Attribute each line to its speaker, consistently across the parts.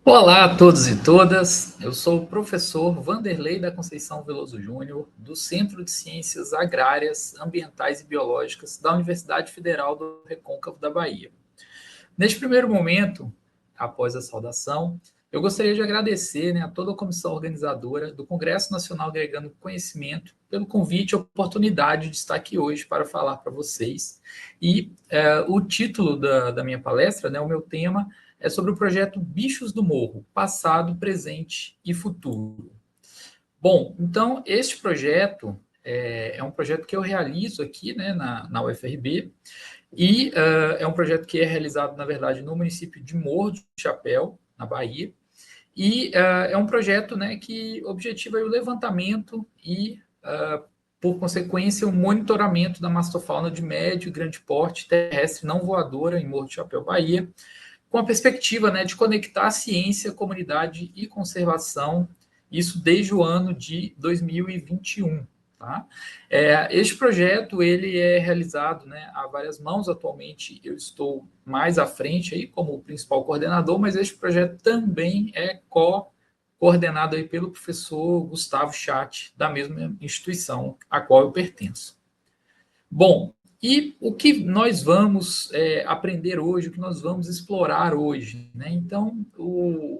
Speaker 1: Olá a todos e todas, eu sou o professor Vanderlei da Conceição Veloso Júnior, do Centro de Ciências Agrárias, Ambientais e Biológicas da Universidade Federal do Recôncavo da Bahia. Neste primeiro momento, após a saudação, eu gostaria de agradecer, a toda a comissão organizadora do Congresso Nacional Agregando Conhecimento pelo convite e oportunidade de estar aqui hoje para falar para vocês. E o título da minha palestra, o meu tema, é sobre o projeto Bichos do Morro, passado, presente e futuro. Bom, então, este projeto é um projeto que eu realizo aqui na UFRB, e é um projeto que é realizado, na verdade, no município de Morro do Chapéu, na Bahia, e é um projeto que objetiva o levantamento e, por consequência, o monitoramento da mastofauna de médio e grande porte terrestre não voadora em Morro do Chapéu, Bahia, com a perspectiva de conectar a ciência, comunidade e conservação, isso desde o ano de 2021. Tá? Este projeto ele é realizado a várias mãos. Atualmente eu estou mais à frente aí como principal coordenador, mas este projeto também é coordenado aí pelo professor Gustavo Chat, da mesma instituição a qual eu pertenço. Bom, e o que nós vamos aprender hoje, o que nós vamos explorar hoje? Então,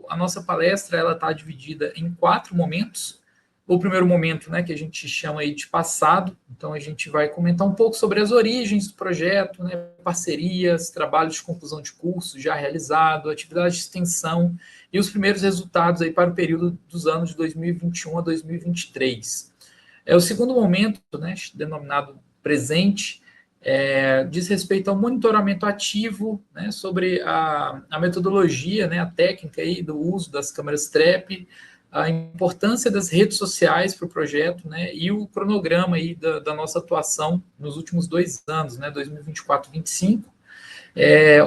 Speaker 1: a nossa palestra ela está dividida em 4 momentos. O primeiro momento, que a gente chama aí de passado, então a gente vai comentar um pouco sobre as origens do projeto, parcerias, trabalhos de conclusão de curso já realizado, atividade de extensão e os primeiros resultados aí para o período dos anos de 2021 a 2023. O segundo momento, denominado presente, diz respeito ao monitoramento ativo, sobre a metodologia, a técnica aí do uso das câmeras TREP, a importância das redes sociais para o projeto, e o cronograma aí da nossa atuação nos últimos 2 anos, 2024 e 2025.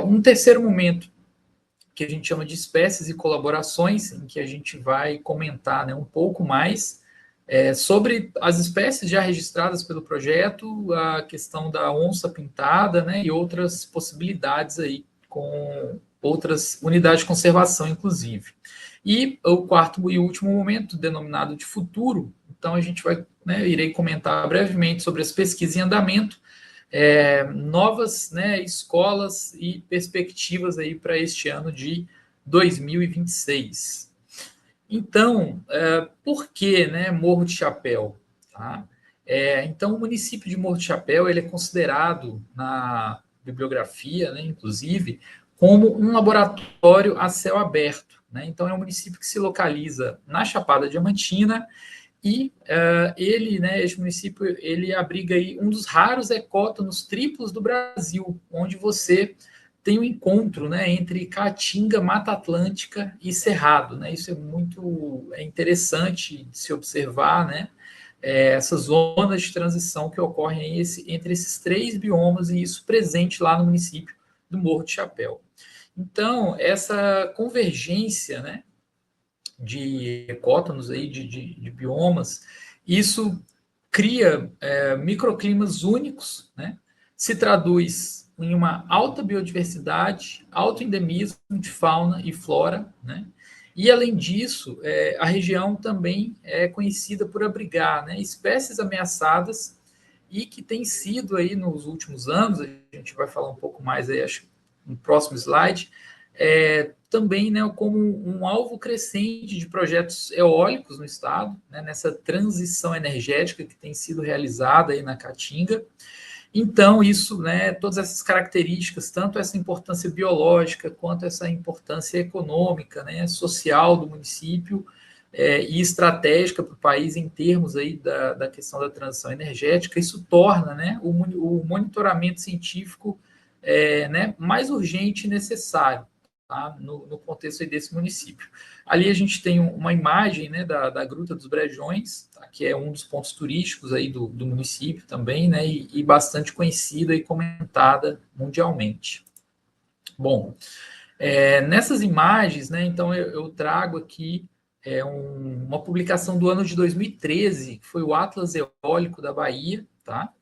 Speaker 1: Um terceiro momento, que a gente chama de espécies e colaborações, em que a gente vai comentar um pouco mais sobre as espécies já registradas pelo projeto, a questão da onça pintada, e outras possibilidades aí, com outras unidades de conservação, inclusive. E o quarto e último momento, denominado de futuro, então a gente irei comentar brevemente sobre as pesquisas em andamento, novas escolas e perspectivas aí para este ano de 2026. Então, por que Morro de Chapéu? Tá? Então, o município de Morro de Chapéu ele é considerado, na bibliografia, inclusive, como um laboratório a céu aberto. Então, é um município que se localiza na Chapada Diamantina e este município ele abriga aí um dos raros ecótonos triplos do Brasil, onde você tem um encontro entre Caatinga, Mata Atlântica e Cerrado. Isso é muito interessante de se observar, essas zonas de transição que ocorrem entre esses 3 biomas, e isso presente lá no município do Morro de Chapéu. Então, essa convergência de ecótonos, aí, de biomas, isso cria microclimas únicos, se traduz em uma alta biodiversidade, alto endemismo de fauna e flora, e, além disso, a região também é conhecida por abrigar espécies ameaçadas e que tem sido, aí, nos últimos anos, a gente vai falar um pouco mais, aí, acho, no próximo slide, também como um alvo crescente de projetos eólicos no estado, nessa transição energética que tem sido realizada aí na Caatinga. Então, isso, todas essas características, tanto essa importância biológica quanto essa importância econômica, social do município, e estratégica para o país em termos aí da questão da transição energética, isso torna o monitoramento científico mais urgente e necessário. Tá? No contexto aí desse município. Ali a gente tem uma imagem da Gruta dos Brejões, tá? Que é um dos pontos turísticos aí do município também, e bastante conhecida e comentada mundialmente. Bom, nessas imagens, então eu trago aqui uma publicação do ano de 2013, que foi o Atlas Eólico da Bahia, tá?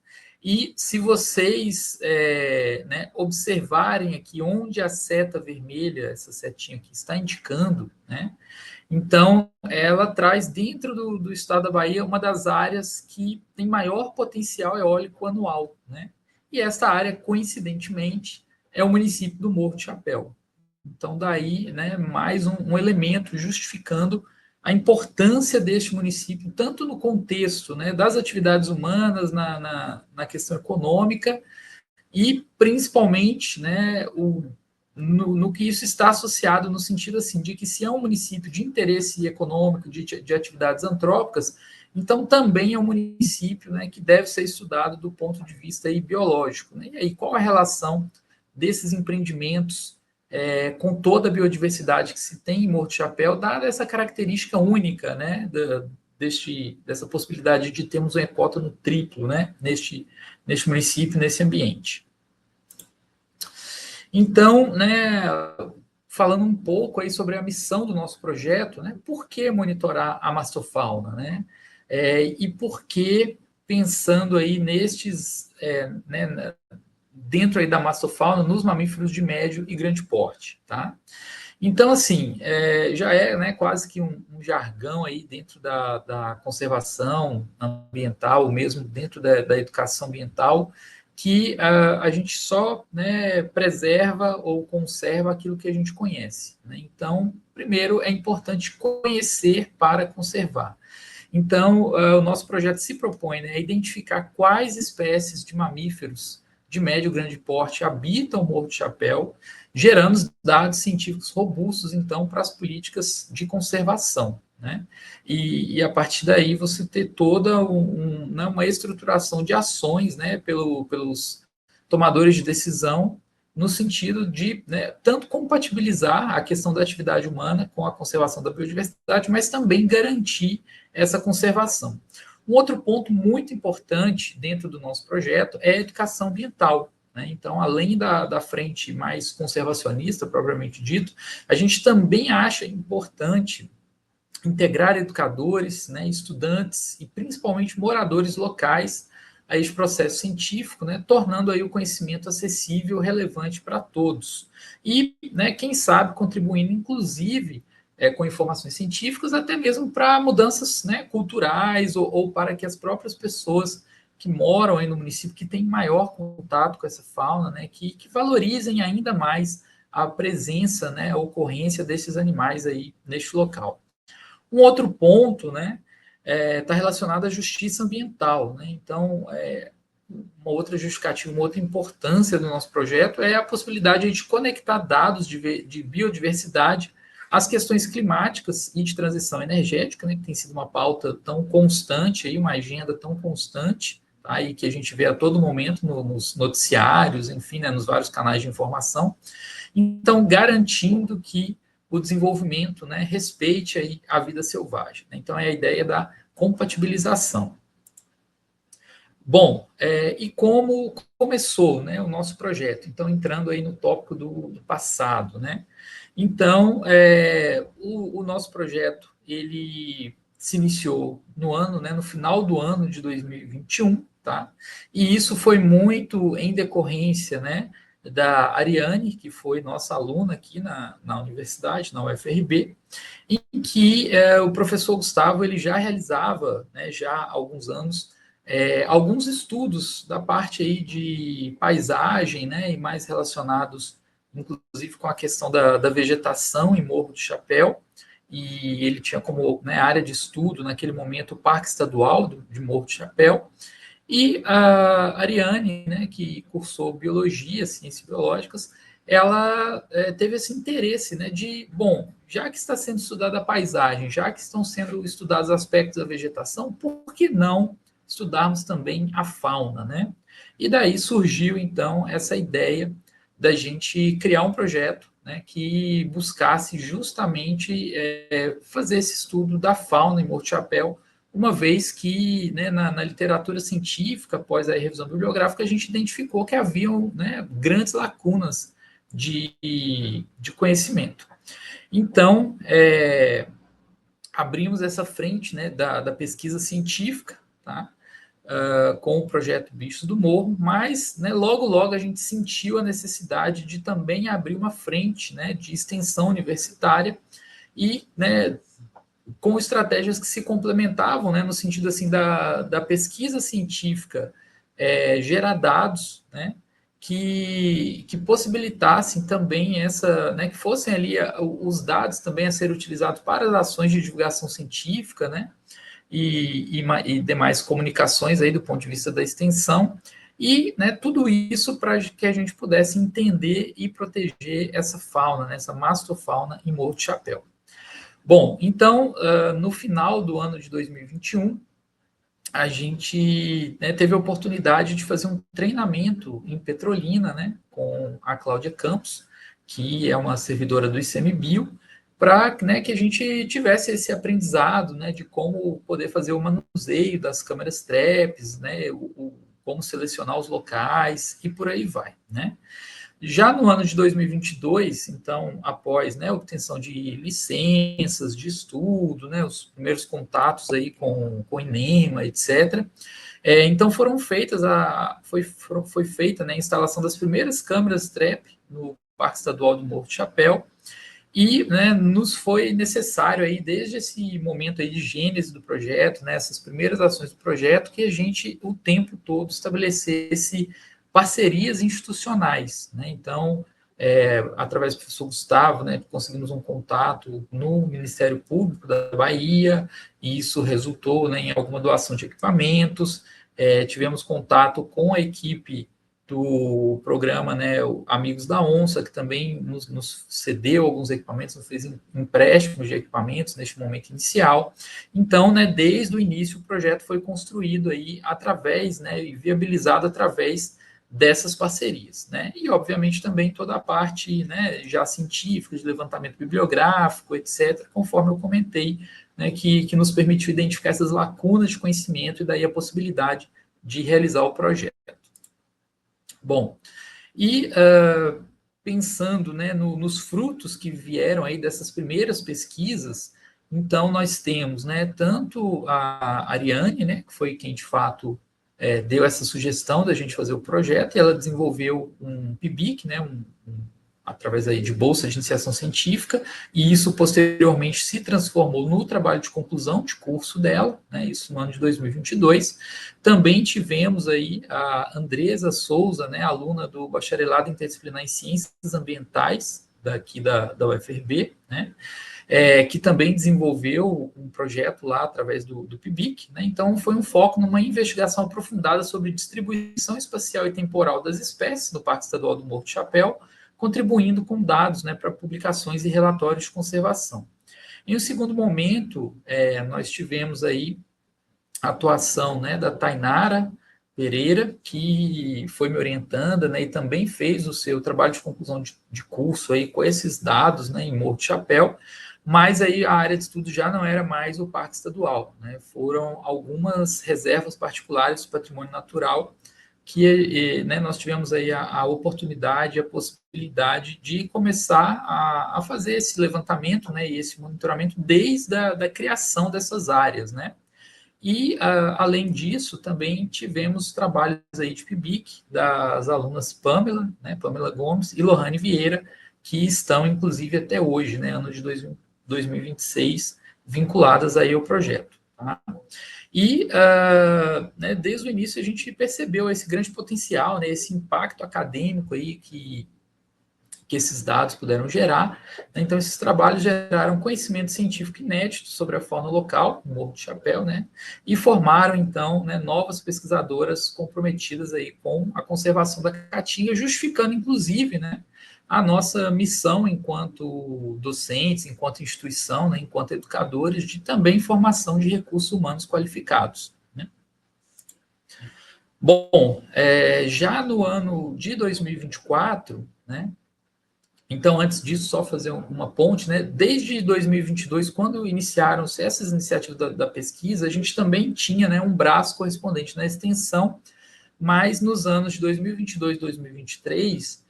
Speaker 1: E se vocês né, observarem aqui onde a seta vermelha, essa setinha aqui, está indicando, né, então ela traz dentro do estado da Bahia uma das áreas que tem maior potencial eólico anual, né? E essa área, coincidentemente, é o município do Morro de Chapéu. Então, daí, né, mais um elemento justificando a importância deste município, tanto no contexto, né, das atividades humanas, na questão econômica, e principalmente, né, no que isso está associado, no sentido assim, de que se é um município de interesse econômico, de atividades antrópicas, então também é um município, né, que deve ser estudado do ponto de vista aí, biológico. Né? E aí, qual a relação desses empreendimentos com toda a biodiversidade que se tem em Morro de Chapéu, dada essa característica única, né, dessa possibilidade de termos um ecótono triplo, né, neste município, nesse ambiente. Então, né, falando um pouco aí sobre a missão do nosso projeto, né, por que monitorar a mastofauna, né, e por que pensando aí né, dentro aí da mastofauna, nos mamíferos de médio e grande porte, tá? Então, assim, já é, né, quase que um jargão aí dentro da conservação ambiental, mesmo dentro da educação ambiental, que a gente só, né, preserva ou conserva aquilo que a gente conhece. Né? Então, primeiro, é importante conhecer para conservar. Então, o nosso projeto se propõe, né, a identificar quais espécies de mamíferos de médio e grande porte habitam o Morro de Chapéu, gerando dados científicos robustos, então, para as políticas de conservação. Né? E a partir daí você ter toda né, uma estruturação de ações, né, pelos tomadores de decisão, no sentido de, né, tanto compatibilizar a questão da atividade humana com a conservação da biodiversidade, mas também garantir essa conservação. Um outro ponto muito importante dentro do nosso projeto é a educação ambiental. Né? Então, além da frente mais conservacionista, propriamente dito, a gente também acha importante integrar educadores, né, estudantes e principalmente moradores locais a este processo científico, né, tornando aí o conhecimento acessível, relevante para todos. E, né, quem sabe, contribuindo, inclusive, com informações científicas, até mesmo para mudanças, né, culturais ou para que as próprias pessoas que moram aí no município, que têm maior contato com essa fauna, né, que valorizem ainda mais a presença, né, a ocorrência desses animais aí neste local. Um outro ponto, né, está relacionado à justiça ambiental. Né? Então, uma outra justificativa, uma outra importância do nosso projeto é a possibilidade de conectar dados de biodiversidade às questões climáticas e de transição energética, né, que tem sido uma pauta tão constante, aí, uma agenda tão constante, tá, e que a gente vê a todo momento nos noticiários, enfim, né, nos vários canais de informação. Então, garantindo que o desenvolvimento, né, respeite aí a vida selvagem. Né? Então, é a ideia da compatibilização. Bom, e como começou, né, o nosso projeto? Então, entrando aí no tópico do passado, né? Então, o nosso projeto, ele se iniciou no ano, né, no final do ano de 2021, tá? E isso foi muito em decorrência, né, da Ariane, que foi nossa aluna aqui na universidade, na UFRB, em que o professor Gustavo ele já realizava, né, já há alguns anos, alguns estudos da parte aí de paisagem, né, e mais relacionados, inclusive, com a questão da vegetação em Morro de Chapéu, e ele tinha como, né, área de estudo, naquele momento, o Parque Estadual de Morro de Chapéu, e a Ariane, né, que cursou Biologia, Ciências Biológicas, ela teve esse interesse, né, de, bom, já que está sendo estudada a paisagem, já que estão sendo estudados aspectos da vegetação, por que não estudarmos também a fauna, né? E daí surgiu, então, essa ideia da gente criar um projeto, né, que buscasse justamente fazer esse estudo da fauna em Morro de Chapéu, uma vez que, né, na literatura científica, após a revisão bibliográfica, a gente identificou que haviam, né, grandes lacunas de conhecimento. Então, abrimos essa frente, né, da pesquisa científica, tá? com o projeto Bichos do Morro, mas, né, logo a gente sentiu a necessidade de também abrir uma frente, né, de extensão universitária e, né, com estratégias que se complementavam, né, no sentido assim da pesquisa científica gerar dados, né, que possibilitassem também essa, né, que fossem ali os dados também a serem utilizados para as ações de divulgação científica, né, e demais comunicações aí do ponto de vista da extensão, e, né, tudo isso para que a gente pudesse entender e proteger essa fauna, né, essa mastofauna em Morro do Chapéu. Bom, então, no final do ano de 2021, a gente, né, teve a oportunidade de fazer um treinamento em Petrolina, né, com a Cláudia Campos, que é uma servidora do ICMBio, para, né, que a gente tivesse esse aprendizado, né, de como poder fazer o manuseio das câmeras traps, né, como selecionar os locais e por aí vai, né. Já no ano de 2022, então, após, né, a obtenção de licenças de estudo, né, os primeiros contatos aí com o INEMA, etc., então foi feita, né, a instalação das primeiras câmeras TREP no Parque Estadual do Morro do Chapéu, e, né, nos foi necessário aí, desde esse momento aí de gênese do projeto, né, essas primeiras ações do projeto, que a gente, o tempo todo, estabelecesse parcerias institucionais, né? Então, através do professor Gustavo, né, conseguimos um contato no Ministério Público da Bahia, e isso resultou, né, em alguma doação de equipamentos. Tivemos contato com a equipe do programa, né, Amigos da Onça, que também nos cedeu alguns equipamentos, nos fez empréstimos de equipamentos neste momento inicial. Então, né, desde o início, o projeto foi construído aí através, né, e viabilizado através dessas parcerias, né? E, obviamente, também toda a parte, né, já científica, de levantamento bibliográfico, etc., conforme eu comentei, né, que nos permitiu identificar essas lacunas de conhecimento e daí a possibilidade de realizar o projeto. Bom, e pensando, né, nos frutos que vieram aí dessas primeiras pesquisas, então nós temos, né, tanto a Ariane, né, que foi quem de fato deu essa sugestão da gente fazer o projeto, e ela desenvolveu um PIBIC, né, através aí de bolsa de iniciação científica, e isso posteriormente se transformou no trabalho de conclusão de curso dela, né, isso no ano de 2022. Também tivemos aí a Andresa Souza, né, aluna do Bacharelado Interdisciplinar em Ciências Ambientais, daqui da UFRB, né, que também desenvolveu um projeto lá através do PIBIC, né? Então foi um foco numa investigação aprofundada sobre distribuição espacial e temporal das espécies no Parque Estadual do Morro do Chapéu, contribuindo com dados, né, para publicações e relatórios de conservação. Em um segundo momento, nós tivemos aí a atuação, né, da Tainara Pereira, que foi me orientando, né, e também fez o seu trabalho de conclusão de curso aí com esses dados, né, em Morro do Chapéu, mas aí a área de estudo já não era mais o Parque Estadual, né, foram algumas reservas particulares do patrimônio natural que, né, nós tivemos aí a oportunidade, a possibilidade de começar a fazer esse levantamento, né, e esse monitoramento desde a criação dessas áreas, né. E, além disso, também tivemos trabalhos aí de PIBIC das alunas Pamela, né, Pamela Gomes e Lohane Vieira, que estão, inclusive, até hoje, né, ano de 2026, vinculadas aí ao projeto. Tá? E, né, desde o início, a gente percebeu esse grande potencial, né, esse impacto acadêmico aí que esses dados puderam gerar. Então, esses trabalhos geraram conhecimento científico inédito sobre a fauna local, no Morro do Chapéu, né, e formaram, então, né, novas pesquisadoras comprometidas aí com a conservação da caatinga, justificando, inclusive, né, a nossa missão enquanto docentes, enquanto instituição, né, enquanto educadores, de também formação de recursos humanos qualificados. Né. Bom, já no ano de 2024, né, então, antes disso, só fazer uma ponte, né? Desde 2022, quando iniciaram-se essas iniciativas da pesquisa, a gente também tinha, né, um braço correspondente na extensão, mas nos anos de 2022 e 2023,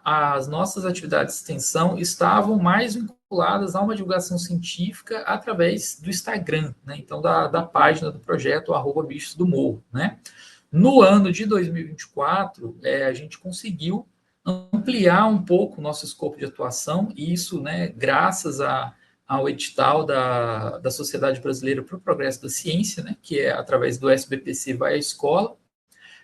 Speaker 1: as nossas atividades de extensão estavam mais vinculadas a uma divulgação científica através do Instagram, né? Então, da página do projeto, @bichos do morro, né? No ano de 2024, a gente conseguiu ampliar um pouco o nosso escopo de atuação, e isso, né, graças ao edital da Sociedade Brasileira para o Progresso da Ciência, né, que é através do SBPC Vai à Escola,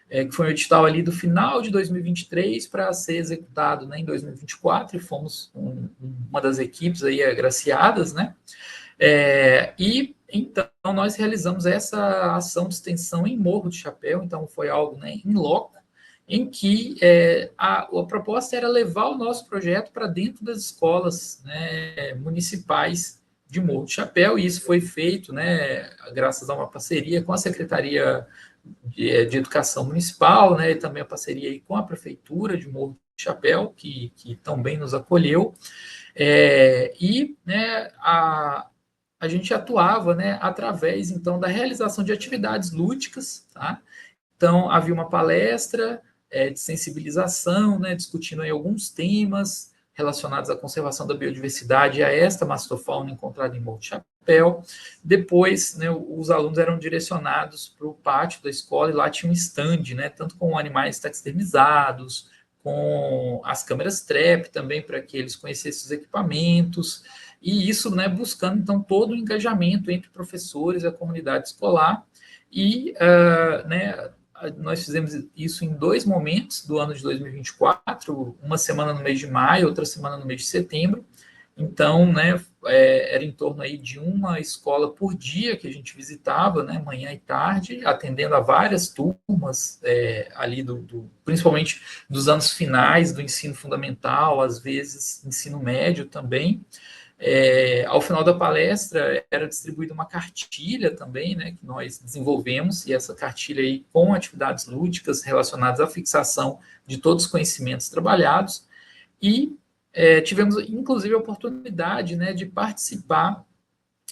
Speaker 1: que foi um edital ali do final de 2023 para ser executado, né, em 2024, e fomos uma das equipes aí agraciadas, né, e então nós realizamos essa ação de extensão em Morro do Chapéu, então foi algo, né, em loco, em que a proposta era levar o nosso projeto para dentro das escolas, né, municipais de Morro do Chapéu, e isso foi feito, né, graças a uma parceria com a Secretaria de Educação Municipal, né, e também a parceria aí com a Prefeitura de Morro do Chapéu, que também nos acolheu, e, né, a gente atuava, né, através, então, da realização de atividades lúdicas, tá? Então, havia uma palestra de sensibilização, né, discutindo aí alguns temas relacionados à conservação da biodiversidade e a esta mastofauna encontrada em Morro do Chapéu. Depois, né, os alunos eram direcionados para o pátio da escola, e lá tinha um stand, né, tanto com animais taxidermizados, com as câmeras trap também, para que eles conhecessem os equipamentos, e isso, né, buscando, então, todo o engajamento entre professores e a comunidade escolar, e, né, nós fizemos isso em 2 momentos do ano de 2024, uma semana no mês de maio, outra semana no mês de setembro. Então, né, era em torno aí de uma escola por dia que a gente visitava, né, manhã e tarde, atendendo a várias turmas ali, principalmente dos anos finais do ensino fundamental, às vezes ensino médio também. Ao final da palestra, era distribuída uma cartilha também, né, que nós desenvolvemos, e essa cartilha aí com atividades lúdicas relacionadas à fixação de todos os conhecimentos trabalhados, e tivemos, inclusive, a oportunidade, né, de participar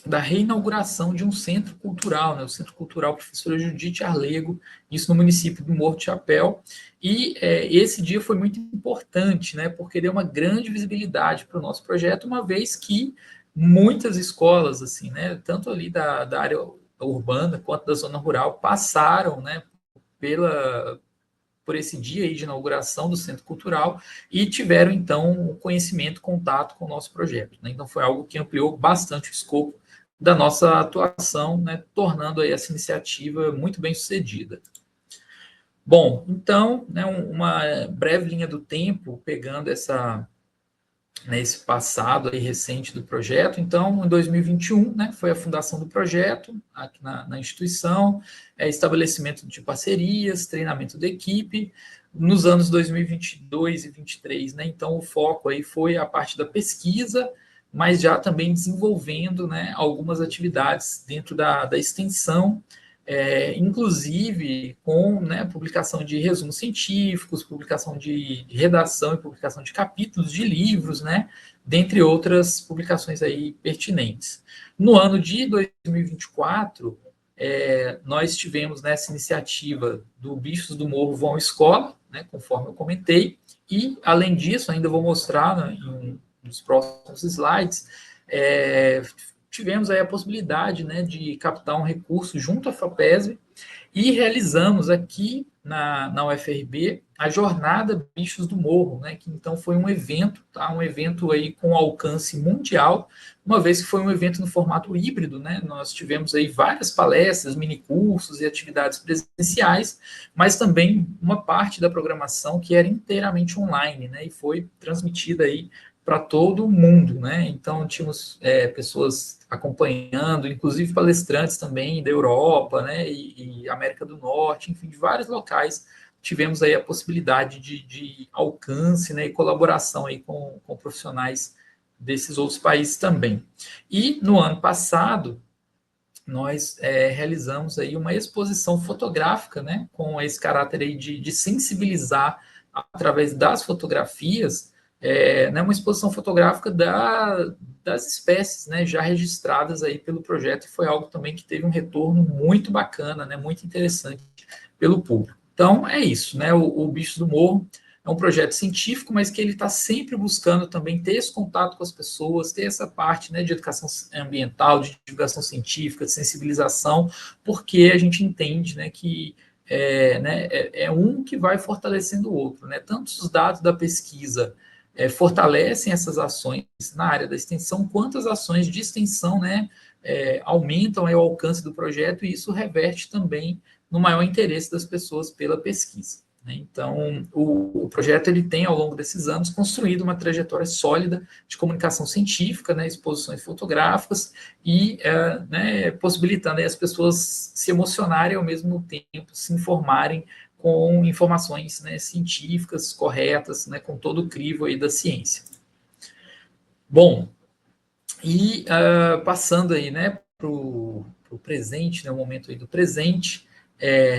Speaker 1: da reinauguração de um centro cultural, né, o Centro Cultural Professora Judite Arlego, isso no município do Morro do Chapéu, e esse dia foi muito importante, né, porque deu uma grande visibilidade para o nosso projeto, uma vez que muitas escolas, assim, né, tanto ali da área urbana quanto da zona rural, passaram, né, por esse dia aí de inauguração do Centro Cultural, e tiveram, então, o conhecimento, contato com o nosso projeto, né? Então, foi algo que ampliou bastante o escopo da nossa atuação, né, tornando aí essa iniciativa muito bem sucedida. Bom, então, né, uma breve linha do tempo, pegando esse passado aí recente do projeto. Então, em 2021, né, foi a fundação do projeto aqui na instituição, estabelecimento de parcerias, treinamento da equipe. Nos anos 2022 e 2023, né, então o foco aí foi a parte da pesquisa, mas já também desenvolvendo, né, algumas atividades dentro da extensão, inclusive com, né, publicação de resumos científicos, publicação de redação e publicação de capítulos de livros, né, dentre outras publicações aí pertinentes. No ano de 2024, nós tivemos nessa iniciativa do Bichos do Morro Vão à Escola, né, conforme eu comentei, e, além disso, ainda vou mostrar, né, nos próximos slides, tivemos aí a possibilidade, né, de captar um recurso junto à FAPESB, e realizamos aqui na UFRB a Jornada Bichos do Morro, né, que então foi um evento, tá, um evento aí com alcance mundial, uma vez que foi um evento no formato híbrido, né, nós tivemos aí várias palestras, minicursos e atividades presenciais, mas também uma parte da programação que era inteiramente online, né, e foi transmitida aí para todo o mundo, né? Então tínhamos pessoas acompanhando, inclusive palestrantes também da Europa, né? E América do Norte, enfim, de vários locais. Tivemos aí a possibilidade de alcance, né? E colaboração aí com profissionais desses outros países também. E no ano passado nós realizamos aí uma exposição fotográfica, né? Com esse caráter aí de sensibilizar através das fotografias, né, uma exposição fotográfica das espécies, né, já registradas aí pelo projeto, e foi algo também que teve um retorno muito bacana, né, muito interessante pelo público. Então, é isso, né, o Bichos do Morro é um projeto científico, mas que ele está sempre buscando também ter esse contato com as pessoas, ter essa parte, né, de educação ambiental, de divulgação científica, de sensibilização, porque a gente entende, né, que é um que vai fortalecendo o outro, né? Tanto os dados da pesquisa fortalecem essas ações na área da extensão, quanto as ações de extensão, né, aumentam o alcance do projeto, e isso reverte também no maior interesse das pessoas pela pesquisa. Né? Então, o projeto ele tem, ao longo desses anos, construído uma trajetória sólida de comunicação científica, né, exposições fotográficas, e né, possibilitando aí as pessoas se emocionarem, ao mesmo tempo se informarem com informações, né, científicas corretas, né, com todo o crivo aí da ciência. Bom, e passando aí, né, para o presente, né, o momento aí do presente,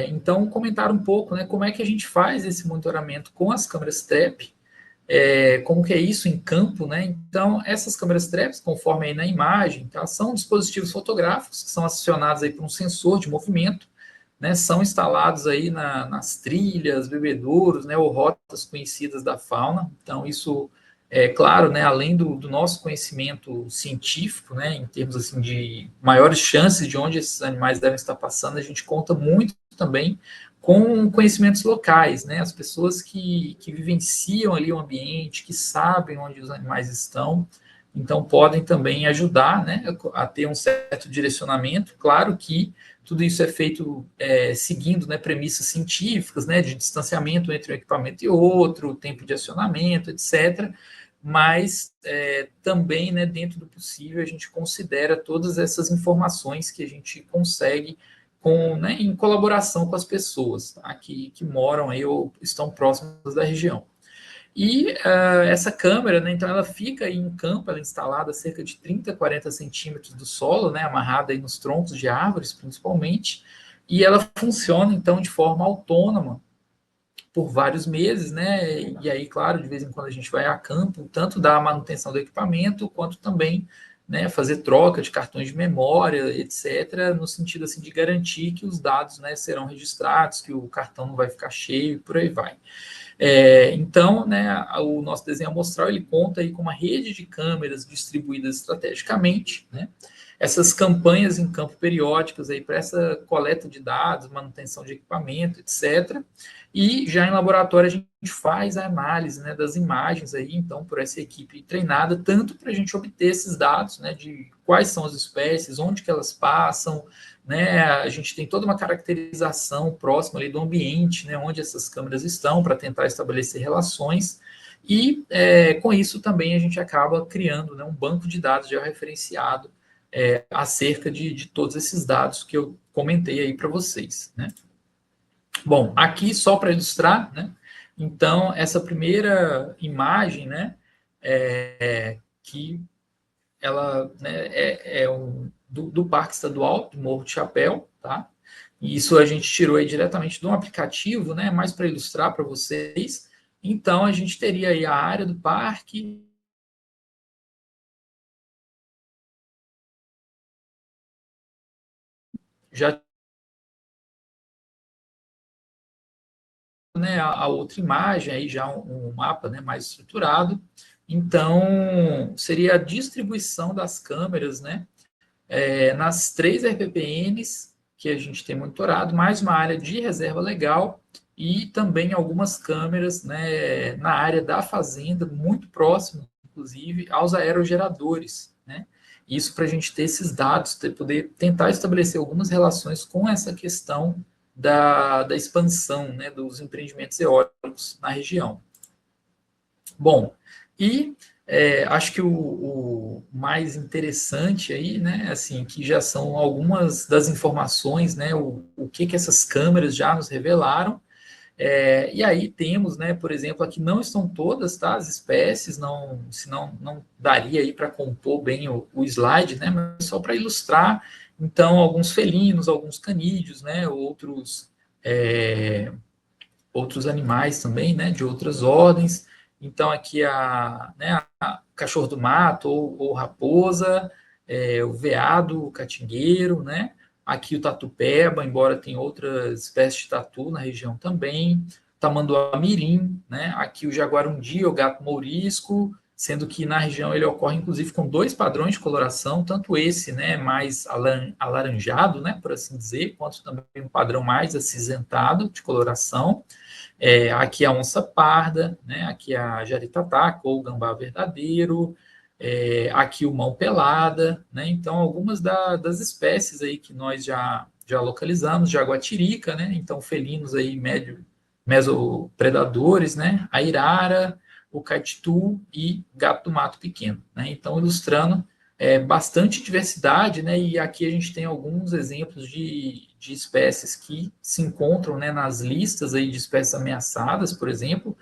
Speaker 1: então comentar um pouco, né, como é que a gente faz esse monitoramento com as câmeras TREP, como que é isso em campo, né? Então, essas câmeras TREP, conforme aí na imagem, tá, são dispositivos fotográficos que são acionados aí por um sensor de movimento, né, são instalados aí nas trilhas, bebedouros, né, ou rotas conhecidas da fauna. Então, isso é claro, né, além do nosso conhecimento científico, né, em termos assim de maiores chances de onde esses animais devem estar passando, a gente conta muito também com conhecimentos locais, né, as pessoas que vivenciam ali o ambiente, que sabem onde os animais estão, então podem também ajudar, né, a ter um certo direcionamento. Claro que tudo isso é feito seguindo, né, premissas científicas, né, de distanciamento entre um equipamento e outro, tempo de acionamento, etc. Mas também, né, dentro do possível, a gente considera todas essas informações que a gente consegue né, em colaboração com as pessoas, tá, que moram aí ou estão próximas da região. E essa câmera, né, então ela fica aí em campo, ela é instalada a cerca de 30, 40 centímetros do solo, né, amarrada aí nos troncos de árvores, principalmente, e ela funciona, então, de forma autônoma por vários meses, né, e aí, claro, de vez em quando a gente vai a campo, tanto da manutenção do equipamento, quanto também, né, fazer troca de cartões de memória, etc., no sentido, assim, de garantir que os dados, né, serão registrados, que o cartão não vai ficar cheio, e por aí vai. Então, né, o nosso desenho amostral ele conta aí com uma rede de câmeras distribuídas estrategicamente, né? Essas campanhas em campo periódicas aí para essa coleta de dados, manutenção de equipamento, etc. E já em laboratório a gente faz a análise, né, das imagens aí, então, por essa equipe treinada, tanto para a gente obter esses dados, né, de quais são as espécies, onde que elas passam, né, a gente tem toda uma caracterização próxima ali do ambiente, né, onde essas câmeras estão, para tentar estabelecer relações, e com isso também a gente acaba criando, né, um banco de dados já referenciado acerca de todos esses dados que eu comentei aí para vocês, né. Bom, aqui só para ilustrar, né, então essa primeira imagem, né, que ela, né, do Parque Estadual do Morro de Chapéu, tá? E isso a gente tirou aí diretamente de um aplicativo, né? Mais para ilustrar para vocês. Então a gente teria aí a área do parque, já, né, a outra imagem aí já um mapa, né, mais estruturado. Então seria a distribuição das câmeras, né, nas 3 RPPNs que a gente tem monitorado, mais uma área de reserva legal e também algumas câmeras, né, na área da fazenda, muito próximo, inclusive, aos aerogeradores. Né? Isso para a gente ter esses dados, poder tentar estabelecer algumas relações com essa questão da expansão, né, dos empreendimentos eólicos na região. Bom, e acho que o mais interessante aí, né, assim, que já são algumas das informações, né, o que essas câmeras já nos revelaram. E aí temos, né, por exemplo, aqui não estão todas, tá, as espécies, não, senão não daria aí para compor bem o slide, né, mas só para ilustrar, então, alguns felinos, alguns canídeos, né, outros animais também, né, de outras ordens. Então, aqui né, a cachorro do mato ou raposa, o veado, o catingueiro, né? Aqui o tatu-peba, embora tenha outras espécies de tatu na região também. tamanduá-mirim, né? Aqui o jaguarundi, o gato mourisco, sendo que na região ele ocorre inclusive com 2 padrões de coloração, tanto esse, né, mais alaranjado, né, por assim dizer, quanto também um padrão mais acinzentado de coloração. Aqui a onça parda, né, aqui a jaritataca ou gambá verdadeiro, aqui o mão pelada, né, então algumas das espécies aí que nós já localizamos, jaguatirica, né, então felinos aí mesopredadores, né, a irara, o caititu e gato do mato pequeno, né, então ilustrando bastante diversidade, né, e aqui a gente tem alguns exemplos de espécies que se encontram, né, nas listas aí de espécies ameaçadas, por exemplo,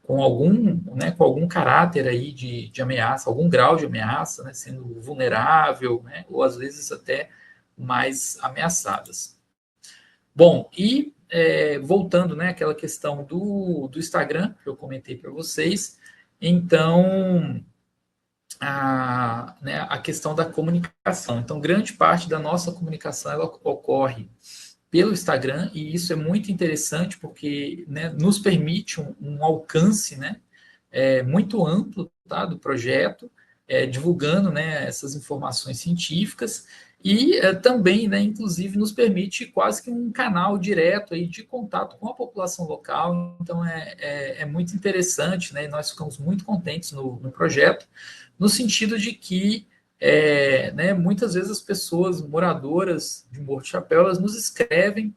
Speaker 1: com algum caráter aí de ameaça, algum grau de ameaça, né, sendo vulnerável, né, ou às vezes até mais ameaçadas. Bom, e voltando, né, àquela questão do Instagram, que eu comentei para vocês, então, a questão da comunicação. Então, grande parte da nossa comunicação ela ocorre pelo Instagram, e isso é muito interessante porque, né, nos permite um alcance, né, muito amplo, tá, do projeto, divulgando, né, essas informações científicas e também, né, inclusive, nos permite quase que um canal direto aí de contato com a população local. Então, é muito interessante, né, e nós ficamos muito contentes no projeto, no sentido de que né, muitas vezes as pessoas moradoras de Morro do Chapéu, elas nos escrevem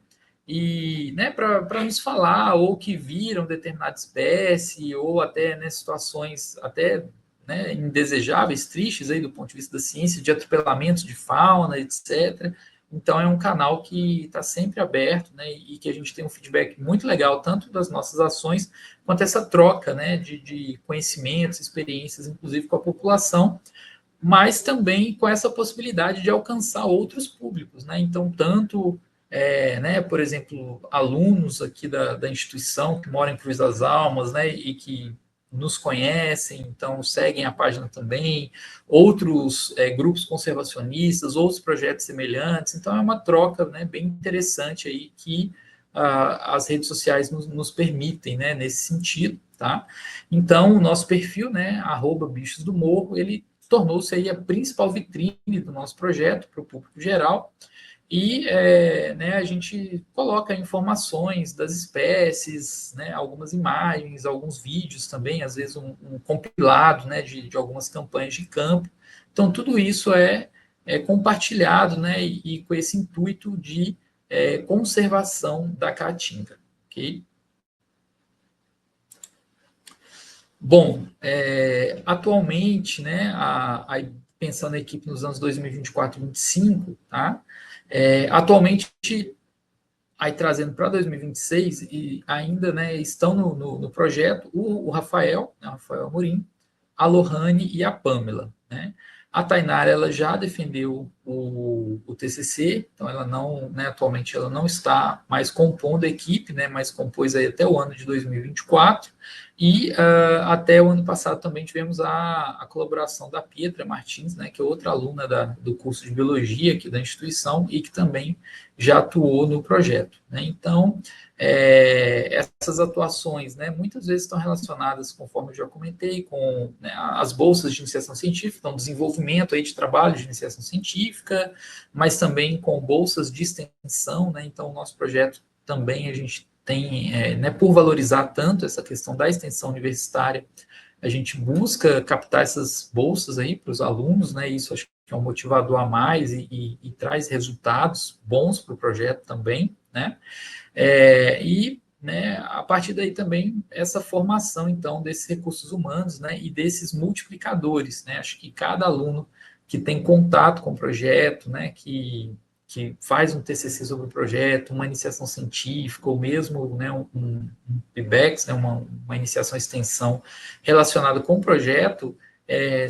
Speaker 1: e, né, para nos falar ou que viram determinada espécie ou até, né, situações até, né, indesejáveis, tristes aí do ponto de vista da ciência, de atropelamentos de fauna, etc. Então é um canal que está sempre aberto, né, e que a gente tem um feedback muito legal tanto das nossas ações quanto essa troca, né, de conhecimentos, experiências, inclusive com a população, mas também com essa possibilidade de alcançar outros públicos, né? Então, tanto, né, por exemplo, alunos aqui da instituição que moram em Cruz das Almas, né, e que nos conhecem, então seguem a página também, outros grupos conservacionistas, outros projetos semelhantes, então é uma troca, né, bem interessante aí que as redes sociais nos permitem, né, nesse sentido, tá? Então, o nosso perfil, né, @bichos do morro, ele tornou-se aí a principal vitrine do nosso projeto para o público geral, e né, a gente coloca informações das espécies, né, algumas imagens, alguns vídeos também, às vezes um compilado, né, de algumas campanhas de campo. Então, tudo isso é compartilhado, né, e com esse intuito de conservação da caatinga. Ok? Bom, atualmente, né, pensando na equipe nos anos 2024 e 2025, tá? Atualmente, aí trazendo para 2026, e ainda, né, estão no projeto o Rafael, né, o Rafael Amorim, a Lohane e a Pamela, né? A Tainara, ela já defendeu o TCC, então ela não, né, atualmente ela não está mais compondo a equipe, né, mas compôs aí até o ano de 2024, e até o ano passado também tivemos a colaboração da Pietra Martins, né, que é outra aluna do curso de Biologia aqui da instituição e que também já atuou no projeto, né? Então, essas atuações, né, muitas vezes estão relacionadas, conforme eu já comentei, com, né, as bolsas de iniciação científica, então desenvolvimento aí de trabalho de iniciação científica, mas também com bolsas de extensão, né? Então, o nosso projeto também a gente tem, né, por valorizar tanto essa questão da extensão universitária, a gente busca captar essas bolsas aí para os alunos, né? Isso acho que é um motivador a mais e traz resultados bons para o projeto também, né? E, né, a partir daí também essa formação, então, desses recursos humanos, né, e desses multiplicadores, né? Acho que cada aluno que tem contato com o projeto, né, que faz um TCC sobre o projeto, uma iniciação científica, ou mesmo, né, um PIBEX, né, uma iniciação extensão relacionada com o projeto,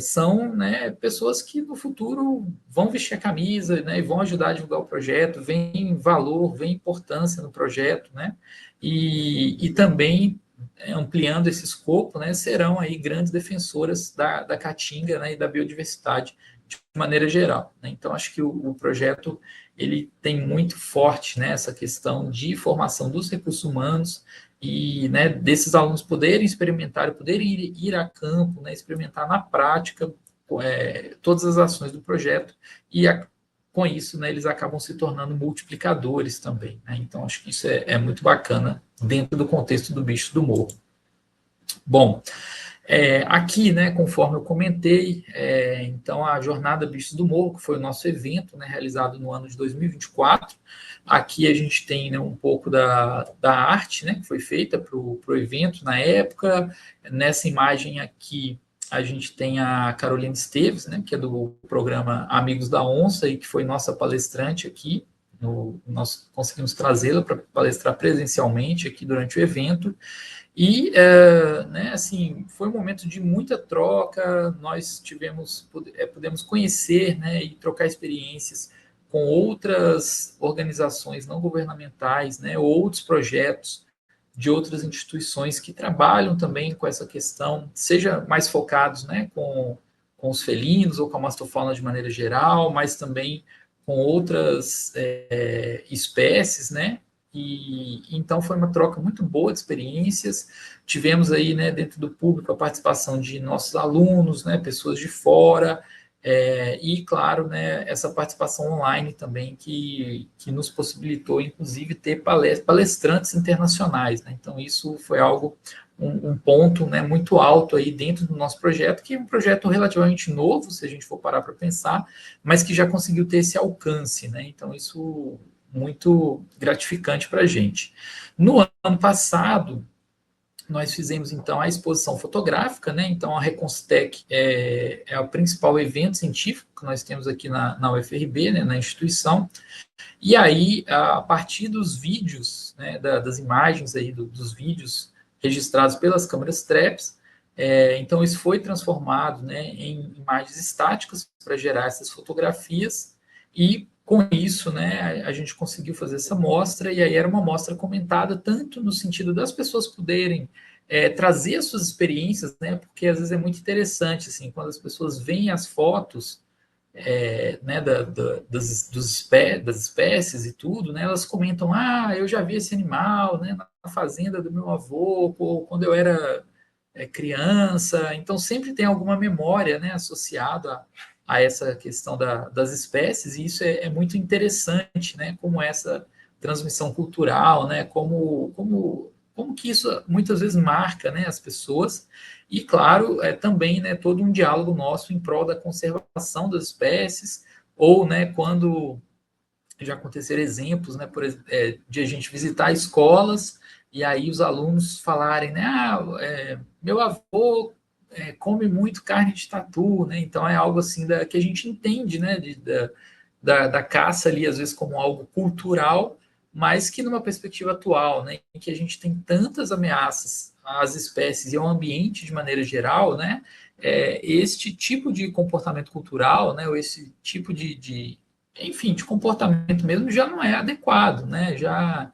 Speaker 1: são, né, pessoas que no futuro vão vestir a camisa, né, e vão ajudar a divulgar o projeto, vem valor, vem importância no projeto, né, e também ampliando esse escopo, né, serão aí grandes defensoras da caatinga, né, e da biodiversidade de maneira geral, né? Então, acho que o projeto ele tem muito forte, né, essa questão de formação dos recursos humanos e, né, desses alunos poderem experimentar, poderem ir a campo, né, experimentar na prática todas as ações do projeto, e com isso, né, eles acabam se tornando multiplicadores também. Né? Então, acho que isso é muito bacana dentro do contexto do Bicho do Morro. Bom, aqui, né, conforme eu comentei, então a Jornada Bichos do Morro, que foi o nosso evento, né, realizado no ano de 2024, aqui a gente tem, né, um pouco da arte, né, que foi feita para o evento na época. Nessa imagem aqui, a gente tem a Carolina Esteves, né, que é do programa Amigos da Onça, e que foi nossa palestrante aqui. Nós conseguimos trazê-la para palestrar presencialmente aqui durante o evento. E, né, assim, foi um momento de muita troca, nós pudemos conhecer, né, e trocar experiências com outras organizações não governamentais, né, outros projetos de outras instituições que trabalham também com essa questão, seja mais focados, né, com os felinos ou com a mastofauna de maneira geral, mas também com outras espécies, né, e então foi uma troca muito boa de experiências. Tivemos aí, né, dentro do público, a participação de nossos alunos, né, pessoas de fora, e, claro, né, essa participação online também que nos possibilitou, inclusive, ter palestrantes internacionais. Né? Então, isso foi algo, um ponto, né, muito alto aí dentro do nosso projeto, que é um projeto relativamente novo, se a gente for parar para pensar, mas que já conseguiu ter esse alcance. Né? Então, isso muito gratificante para a gente. No ano passado, nós fizemos, então, a exposição fotográfica, né? Então, a Reconstec é o principal evento científico que nós temos aqui na UFRB, né, na instituição. E aí, a partir dos vídeos, né, das imagens aí, dos vídeos registrados pelas câmeras TREPS, então isso foi transformado, né, em imagens estáticas para gerar essas fotografias, e com isso, né, a gente conseguiu fazer essa mostra, e aí era uma mostra comentada tanto no sentido das pessoas poderem trazer as suas experiências, né, porque às vezes é muito interessante, assim, quando as pessoas veem as fotos, né, das espécies e tudo, né, elas comentam, eu já vi esse animal, né, na fazenda do meu avô, pô, quando eu era criança, então sempre tem alguma memória, né, associada a essa questão das espécies, e isso é muito interessante, né, como essa transmissão cultural, né, como que isso muitas vezes marca, né, as pessoas, e claro, também, né, todo um diálogo nosso em prol da conservação das espécies, ou, né, quando já aconteceram exemplos, né, de a gente visitar escolas e aí os alunos falarem, né, meu avô come muito carne de tatu, né, então é algo assim que a gente entende, né, da caça ali, às vezes como algo cultural, mas que numa perspectiva atual, né, em que a gente tem tantas ameaças às espécies e ao ambiente de maneira geral, né, este tipo de comportamento cultural, né, ou esse tipo enfim, de comportamento mesmo já não é adequado, né? Já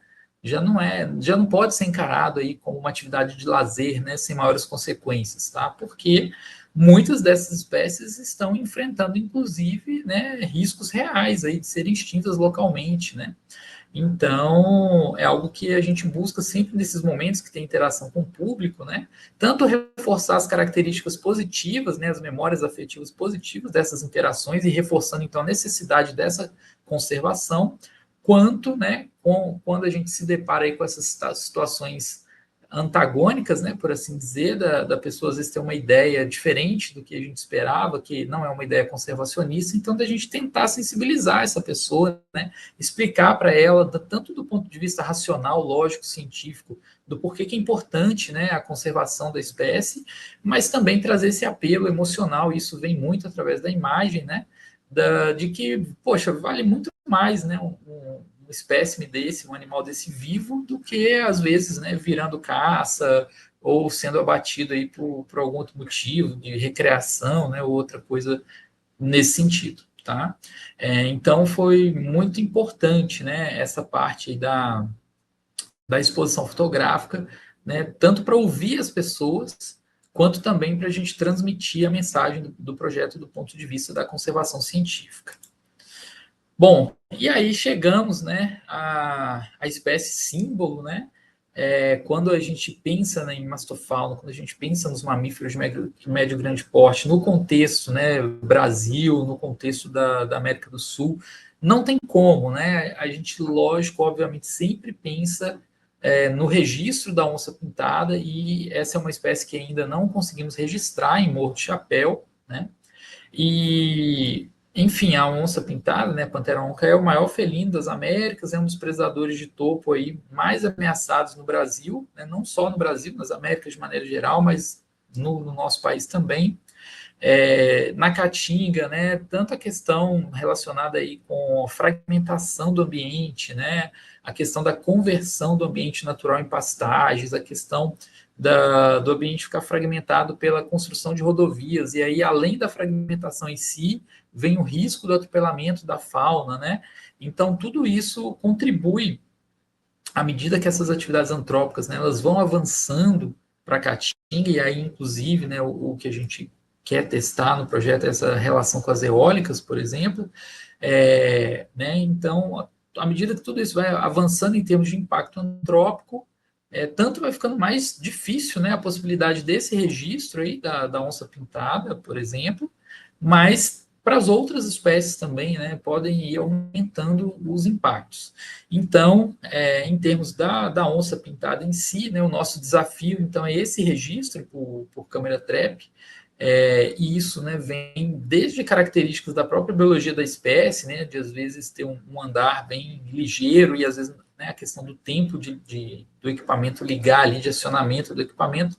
Speaker 1: não pode ser encarado aí como uma atividade de lazer, né, sem maiores consequências, tá? Porque muitas dessas espécies estão enfrentando, inclusive, né, riscos reais aí de serem extintas localmente, né? Então, é algo que a gente busca sempre nesses momentos que tem interação com o público, né? Tanto reforçar as características positivas, né, as memórias afetivas positivas dessas interações e reforçando, então, a necessidade dessa conservação, quanto, né, quando a gente se depara aí com essas situações antagônicas, né, por assim dizer, da pessoa às vezes ter uma ideia diferente do que a gente esperava, que não é uma ideia conservacionista, então da gente tentar sensibilizar essa pessoa, né, explicar para ela, tanto do ponto de vista racional, lógico, científico, do porquê que é importante, né, a conservação da espécie, mas também trazer esse apelo emocional, e isso vem muito através da imagem, né, de que, poxa, vale muito mais, né, um espécime desse, um animal desse vivo, do que, às vezes, né, virando caça ou sendo abatido aí por algum outro motivo, de recreação, né, ou outra coisa nesse sentido, tá? Então, foi muito importante, né, essa parte da exposição fotográfica, né, tanto para ouvir as pessoas, quanto também para a gente transmitir a mensagem do projeto do ponto de vista da conservação científica. Bom, e aí chegamos, né, à espécie símbolo, né, quando a gente pensa, né, em mastofauna, quando a gente pensa nos mamíferos de médio e grande porte, no contexto, né, Brasil, no contexto da América do Sul, não tem como, né? A gente, lógico, obviamente, sempre pensa no registro da onça-pintada, e essa é uma espécie que ainda não conseguimos registrar em Morro de Chapéu, né? E, enfim, a onça-pintada, né, Pantera onca, é o maior felino das Américas, é um dos predadores de topo aí mais ameaçados no Brasil, né, não só no Brasil, nas Américas de maneira geral, mas no nosso país também. Na Caatinga, né, tanto a questão relacionada aí com a fragmentação do ambiente, né, a questão da conversão do ambiente natural em pastagens, a questão do ambiente ficar fragmentado pela construção de rodovias, e aí, além da fragmentação em si, vem o risco do atropelamento da fauna, né? Então, tudo isso contribui, à medida que essas atividades antrópicas, né, elas vão avançando para a Caatinga, e aí, inclusive, né, o que a gente quer testar no projeto é essa relação com as eólicas, por exemplo. Né, então, à medida que tudo isso vai avançando em termos de impacto antrópico, tanto vai ficando mais difícil, né, a possibilidade desse registro aí da onça-pintada, por exemplo, mas para as outras espécies também, né, podem ir aumentando os impactos. Então, em termos da onça-pintada em si, né, o nosso desafio, então, é esse registro por câmera trap, e isso, né, vem desde características da própria biologia da espécie, né, de às vezes ter um andar bem ligeiro, e às vezes, né, a questão do tempo do equipamento ligar ali, de acionamento do equipamento,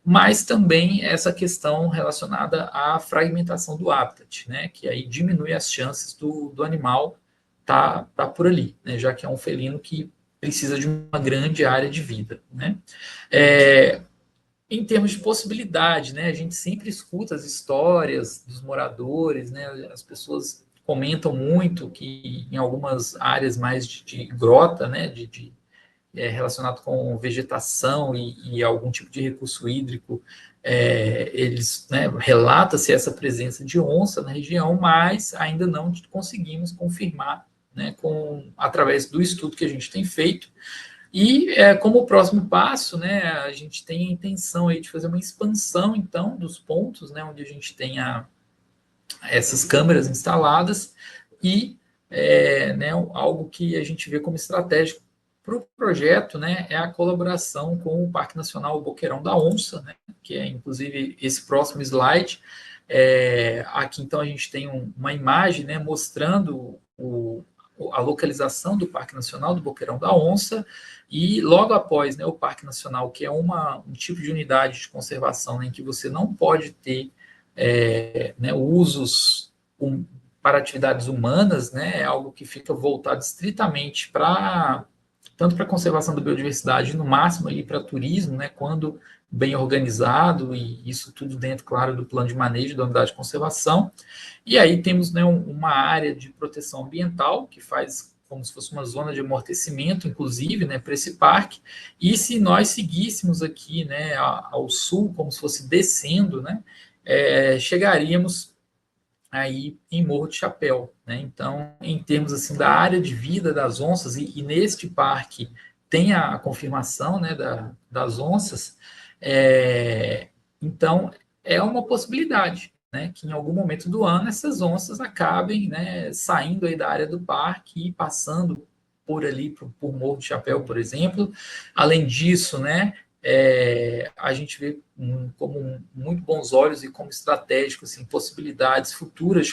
Speaker 1: mas também essa questão relacionada à fragmentação do habitat, né, que aí diminui as chances do animal tá por ali, né, já que é um felino que precisa de uma grande área de vida, né. Em termos de possibilidade, né, a gente sempre escuta as histórias dos moradores, né, as pessoas comentam muito que em algumas áreas mais de grota, né, relacionado com vegetação e algum tipo de recurso hídrico, eles, né, relata-se essa presença de onça na região, mas ainda não conseguimos confirmar, né, através do estudo que a gente tem feito. E como próximo passo, né, a gente tem a intenção aí de fazer uma expansão, então, dos pontos, né, onde a gente tem essas câmeras instaladas, e né, algo que a gente vê como estratégico para o projeto, né, é a colaboração com o Parque Nacional Boqueirão da Onça, né, que é inclusive esse próximo slide. Aqui então a gente tem uma imagem, né, mostrando a localização do Parque Nacional do Boqueirão da Onça, e logo após, né, o Parque Nacional, que é um tipo de unidade de conservação, né, em que você não pode ter né, usos para atividades humanas, né, é algo que fica voltado estritamente tanto para a conservação da biodiversidade, no máximo ali para turismo, né, quando bem organizado, e isso tudo dentro, claro, do plano de manejo da unidade de conservação. E aí temos, né, uma área de proteção ambiental, que faz como se fosse uma zona de amortecimento, inclusive, né, para esse parque. E se nós seguíssemos aqui, né, ao sul, como se fosse descendo, né, chegaríamos aí em Morro de Chapéu, né? Então, em termos assim da área de vida das onças, e neste parque tem a confirmação, né, das onças, então é uma possibilidade, né, que em algum momento do ano essas onças acabem, né, saindo aí da área do parque e passando por ali, por Morro de Chapéu, por exemplo. Além disso, né, a gente vê como muito bons olhos e como estratégico, assim, possibilidades futuras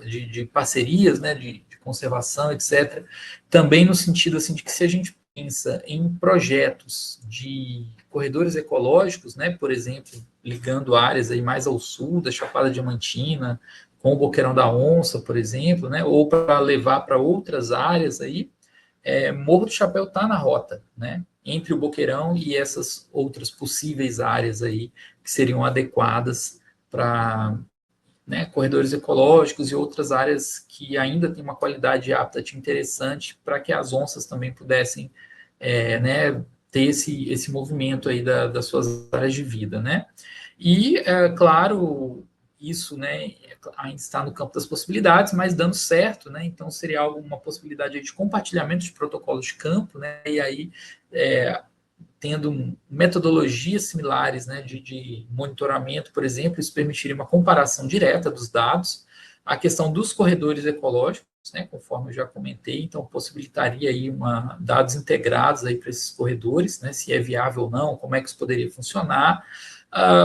Speaker 1: de parcerias, né, de conservação, etc. Também no sentido assim, de que se a gente pensa em projetos de corredores ecológicos, né, por exemplo, ligando áreas aí mais ao sul da Chapada Diamantina, com o Boqueirão da Onça, por exemplo, né, ou para levar para outras áreas aí, Morro do Chapéu está na rota, né? Entre o Boqueirão e essas outras possíveis áreas aí que seriam adequadas para, né, corredores ecológicos e outras áreas que ainda têm uma qualidade de habitat interessante para que as onças também pudessem, né, ter esse movimento aí das suas áreas de vida, né? E, claro, isso, né, ainda está no campo das possibilidades, mas dando certo, né? Então seria uma possibilidade de compartilhamento de protocolos de campo, né? E aí tendo metodologias similares, né, de monitoramento, por exemplo, isso permitiria uma comparação direta dos dados, a questão dos corredores ecológicos, né, conforme eu já comentei, então possibilitaria aí dados integrados aí para esses corredores, né, se é viável ou não, como é que isso poderia funcionar,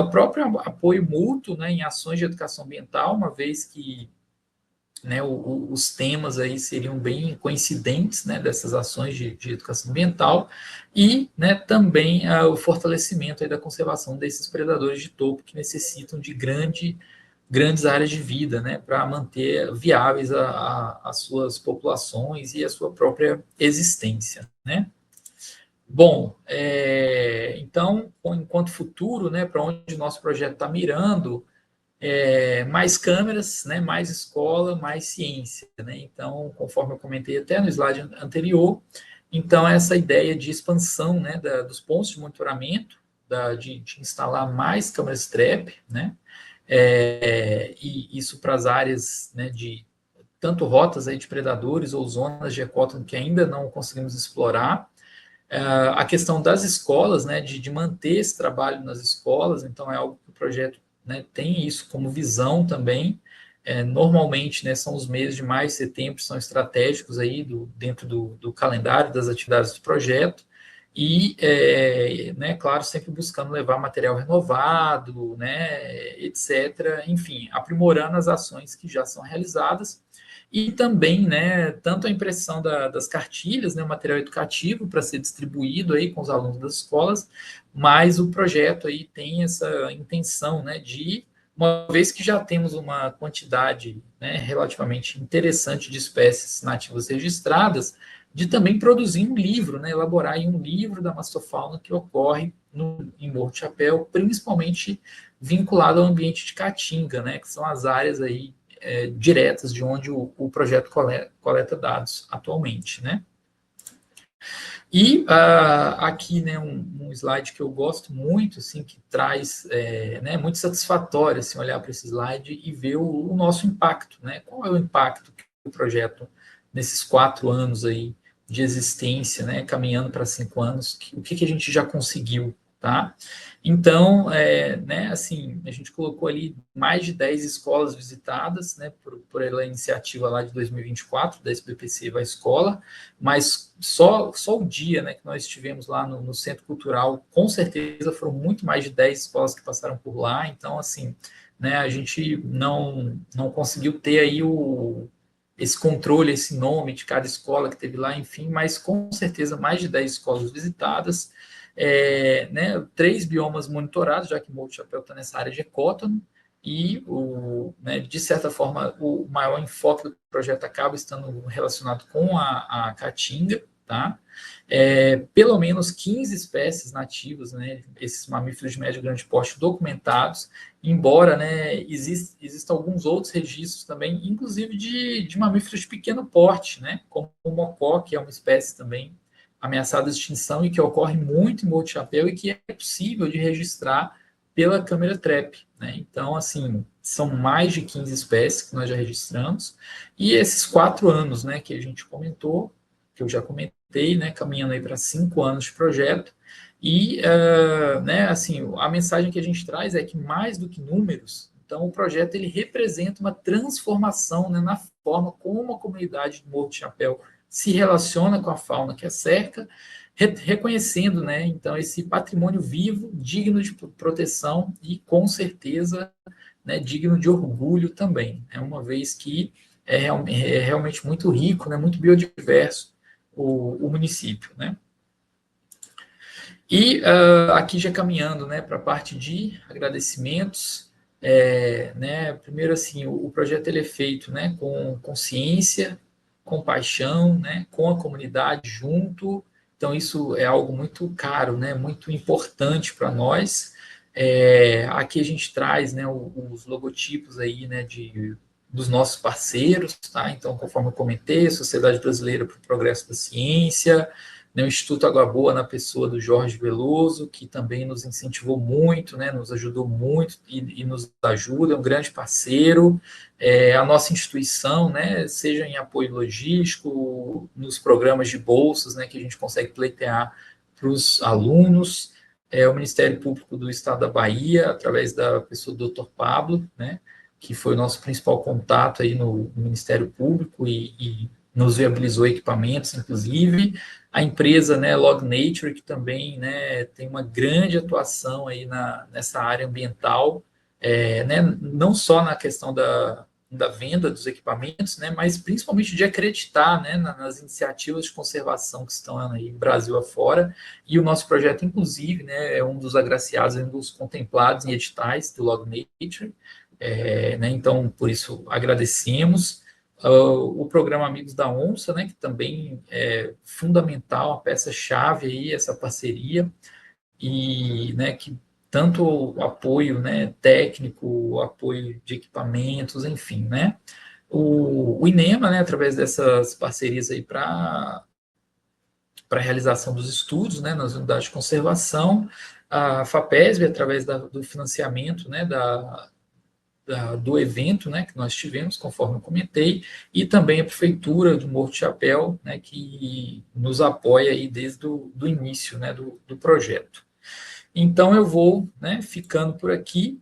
Speaker 1: próprio apoio mútuo, né, em ações de educação ambiental, uma vez que, né, os temas aí seriam bem coincidentes, né, dessas ações de educação ambiental, e, né, também o fortalecimento aí da conservação desses predadores de topo que necessitam de grandes áreas de vida, né, para manter viáveis as suas populações e a sua própria existência, né. Bom, então, enquanto futuro, né, para onde o nosso projeto está mirando, mais câmeras, né, mais escola, mais ciência, né? Então, conforme eu comentei até no slide anterior, então essa ideia de expansão, né, dos pontos de monitoramento, de instalar mais câmeras trap, né? E isso para as áreas, né, de tanto rotas aí de predadores ou zonas de ecótono que ainda não conseguimos explorar. A questão das escolas, né, de manter esse trabalho nas escolas, então é algo que o projeto, né, tem isso como visão também. Normalmente, né, são os meses de maio e setembro, são estratégicos aí dentro do calendário das atividades do projeto, e, né, claro, sempre buscando levar material renovado, né, etc., enfim, aprimorando as ações que já são realizadas, e também, né, tanto a impressão das cartilhas, né, o material educativo para ser distribuído aí com os alunos das escolas, mas o projeto aí tem essa intenção, né, de, uma vez que já temos uma quantidade, né, relativamente interessante de espécies nativas registradas, de também produzir um livro, né, elaborar aí um livro da mastofauna que ocorre em Morro do Chapéu, principalmente vinculado ao ambiente de Caatinga, né, que são as áreas aí diretas de onde o projeto coleta dados atualmente, né? E aqui, né, um slide que eu gosto muito, assim, que traz, né, muito satisfatório, assim, olhar para esse slide e ver o nosso impacto, né? Qual é o impacto que o projeto, nesses 4 anos aí de existência, né, caminhando para 5 anos, o que a gente já conseguiu, tá? Então, né, assim, a gente colocou ali mais de 10 escolas visitadas, né, por ela iniciativa lá de 2024, da SBPC Vai Escola, mas só o dia, né, que nós estivemos lá no Centro Cultural, com certeza foram muito mais de 10 escolas que passaram por lá, então, assim, né, a gente não conseguiu ter aí esse controle, esse nome de cada escola que teve lá, enfim, mas com certeza mais de 10 escolas visitadas, né, 3 biomas monitorados, já que Morro do Chapéu está nessa área de ecótono, e, né, de certa forma, o maior enfoque do projeto acaba estando relacionado com a caatinga, tá? Pelo menos 15 espécies nativas, né, esses mamíferos de médio e grande porte documentados, embora, né, existam alguns outros registros também, inclusive de mamíferos de pequeno porte, né, como o mocó, que é uma espécie também ameaçada de extinção e que ocorre muito em Morro do Chapéu e que é possível de registrar pela câmera TRAP, né? Então, assim, são mais de 15 espécies que nós já registramos, e esses 4 anos, né, que a gente comentou, que eu já comentei, né, caminhando aí para 5 anos de projeto, e, né, assim, a mensagem que a gente traz é que mais do que números, então o projeto ele representa uma transformação, né, na forma como a comunidade do Morro do Chapéu se relaciona com a fauna que a cerca, reconhecendo, né, então, esse patrimônio vivo, digno de proteção e, com certeza, né, digno de orgulho também, né, uma vez que é realmente muito rico, né, muito biodiverso o município, né. E aqui já caminhando, né, para a parte de agradecimentos, né, primeiro assim, o projeto ele é feito, né, com consciência, com paixão, né, com a comunidade junto, então isso é algo muito caro, né, muito importante para nós. Aqui a gente traz, né, os logotipos aí, né, dos nossos parceiros, tá? Então, conforme eu comentei, Sociedade Brasileira para o Progresso da Ciência, né, o Instituto Água Boa na pessoa do Jorge Veloso, que também nos incentivou muito, né, nos ajudou muito e nos ajuda, é um grande parceiro. A nossa instituição, né, seja em apoio logístico, nos programas de bolsas, né, que a gente consegue pleitear os alunos, o Ministério Público do Estado da Bahia, através da pessoa do Dr. Pablo, né, que foi o nosso principal contato aí no Ministério Público e nos viabilizou equipamentos, inclusive, a empresa, né, Log Nature, que também, né, tem uma grande atuação aí nessa área ambiental, né, não só na questão da venda dos equipamentos, né, mas principalmente de acreditar, né, nas iniciativas de conservação que estão aí Brasil afora, e o nosso projeto, inclusive, né, é um dos agraciados, um dos contemplados em editais do Log Nature, né, então, por isso, agradecemos. O programa Amigos da Onça, né, que também é fundamental, uma peça-chave aí, essa parceria, e, né, que tanto o apoio, né, técnico, o apoio de equipamentos, enfim, né, o INEMA, né, através dessas parcerias aí para a realização dos estudos, né, nas unidades de conservação, a FAPESB, através do financiamento, né, do evento, né, que nós tivemos, conforme eu comentei, e também a Prefeitura do Morro de Chapéu, né, que nos apoia aí desde do início, né, do projeto. Então, eu vou, né, ficando por aqui.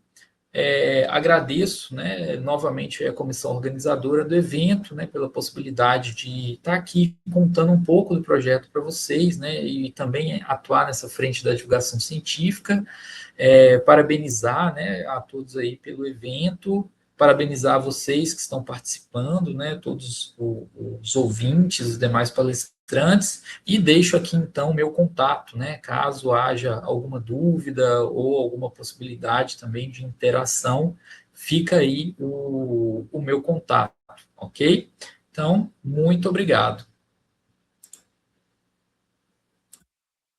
Speaker 1: Agradeço, né, novamente a comissão organizadora do evento, né, pela possibilidade de estar aqui contando um pouco do projeto para vocês, né, e também atuar nessa frente da divulgação científica. Parabenizar, né, a todos aí pelo evento, parabenizar vocês que estão participando, né, todos os ouvintes, os demais palestrantes, e deixo aqui então o meu contato, né, caso haja alguma dúvida ou alguma possibilidade também de interação, fica aí o meu contato, ok? Então, muito obrigado.